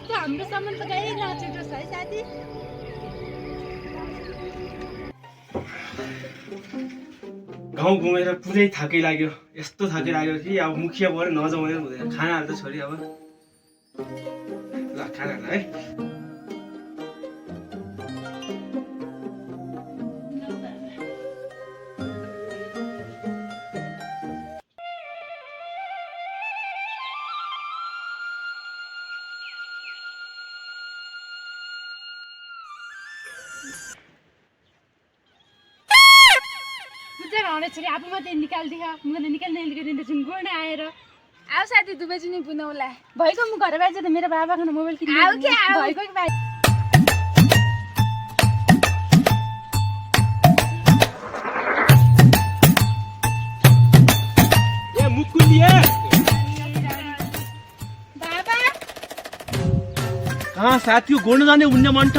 त हाम्रो सम्म त गइरहेको छ है साथी। गाउँ घुमेर पुरै थाकै लाग्यो, यस्तो थाकै लाग्यो कि अब मुखिया भएर नजाउँ भने हुँदैन। खानाहरू त छोडी अब ल खाना है। पूजा घरे छोरी आफू मात्रै निकाल्दियो, मलाई निकाल्ने दिन गुण आएर आऊ साथी दुबे जुनी बुनौला भएको म घर बाहिर त मेरो बाबाको मोबाइल किन्नु आऊ के आऊ भएको कि बाहिर ए मुकुलिए बाबा कहाँ साथी गोड्न जाने उन्ने मन ठ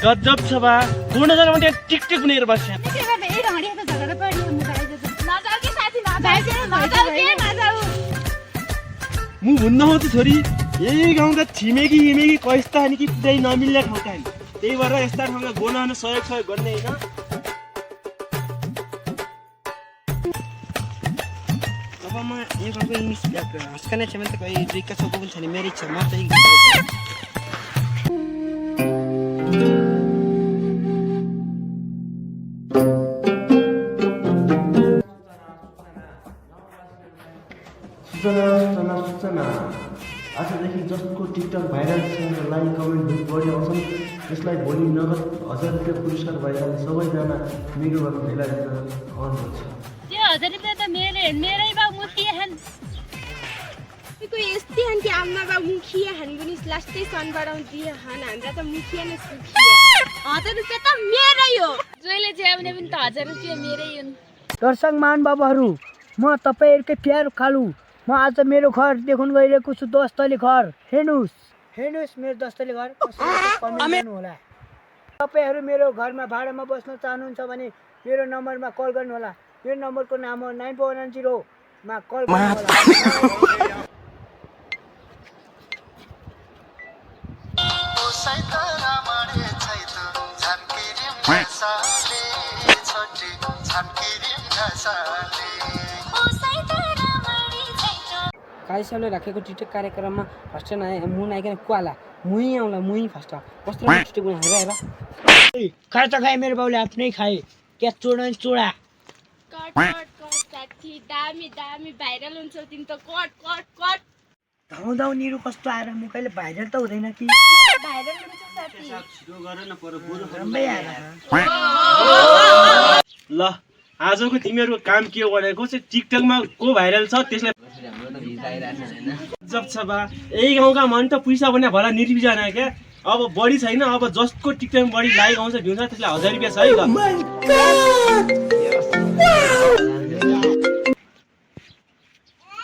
गजब छ बा गोड्न जाने भने टिकटिक बनेर बस्या के बाबा ए ढाडी त झगडा पर्यो म बाहिर त नजाऊ के साथी नजाऊ मु भन्न हो त छोरी यही गाउँका छिमेकी हिमेकी कस्ता नि कि पुरै नमिल्ने ठाउँका नि त्यही भएर यस्ता ठाउँमा गोड्न सहयोग गर्ने होइन। अब म यो गाउँको इङ्ग्लिस हस्कने छ भने त कोही दुईका छको पनि छैन मेरो इच्छा म चाहिँ सूचना आजदेखि जसको टिकटक भाइरल छ लाइक कमेन्ट भिड बढी आउँछन् त्यसलाई भोलि नगद 1000 रुपियाँ पुरस्कार भइरहने सबैजना मिडोमा भेलाइन्छ अनुरोध छ। त्यो 1000 रुपैयाँ त मेरै बा मुखिया हन कोही यस्तै हन कि आमा बा मुखिया हन पनि लास्टै सन बढाउँदिए हन हाम्रा त मुखिया नै सुखिया 1000 रुपैयाँ त मेरै हो जहिले जे भने पनि त 1000 रुपैयाँ मेरै हुन्। दर्शक महानुभावहरू म तपाईँहरूकै प्यारो कालु म आज मेरो घर देखाउन गइरहेको छु 10 तले घर हेर्नुहोस् मेरो 10 तले घर कमेन्ट गर्नु होला। तपाईँहरू मेरो घरमा भाडामा बस्न चाहनुहुन्छ भने मेरो नम्बरमा कल गर्नु होला। मेरो नम्बरको नाम हो 9410 मा कल गर्नु होला। कालीसाले राखेको टिकटक कार्यक्रममा फर्स्ट मुन आइकन कुवाला मुही आउँला मुही फर्स्ट कस्तो टिकटक हेर हेर खाए त खाए मेरो बाउले आफ्नै खाए क्या चोडा चोडा कट साथी दामी भाइरल हुन्छ तिमी त कट धाउ निरो कस्तो आएर म कहिले भाइरल त हुँदैन कि भाइरल हुन्छ साथी छिटो गर न पर बुढो राम्रै आएर ल आजको तिमीहरूको काम के हो भनेको चाहिँ टिकटकमा को भाइरल छ त्यसलाई जब छ बा यही गाउँका मन त पैसा भने भला निर्बिजना क्या अब बढी छैन अब जसको टिकटकमा बढी लाइक आउँछ भ्यू छ त्यसलाई 1000 रुपियाँ छ है। ल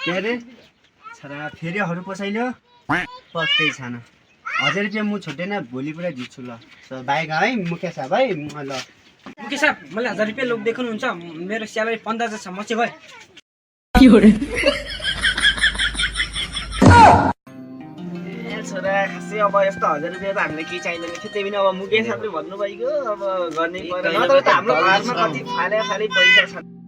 के अरे छोरा फेरि अरू पसाइल्यो पक्कै छैन 1000 रुपियाँ म छुट्दैन भोलि पुरा जित्छु ल बाइक है मुकेश साहब है ल मुकेश साहब मलाई 1000 रुपियाँ लोक देख्नुहुन्छ मेरो स्यालेरी 15000 छ म चाहिँ गएँ छोरा खासै अब यस्तो 1000 रुपियाँ त हामीलाई केही चाहिँदैन थियो त्यही पनि अब मुकेश साहबले भन्नुभएको अब गर्नै पर्यो नत्र त हाम्रो घरमा कति फाले पैसा छ।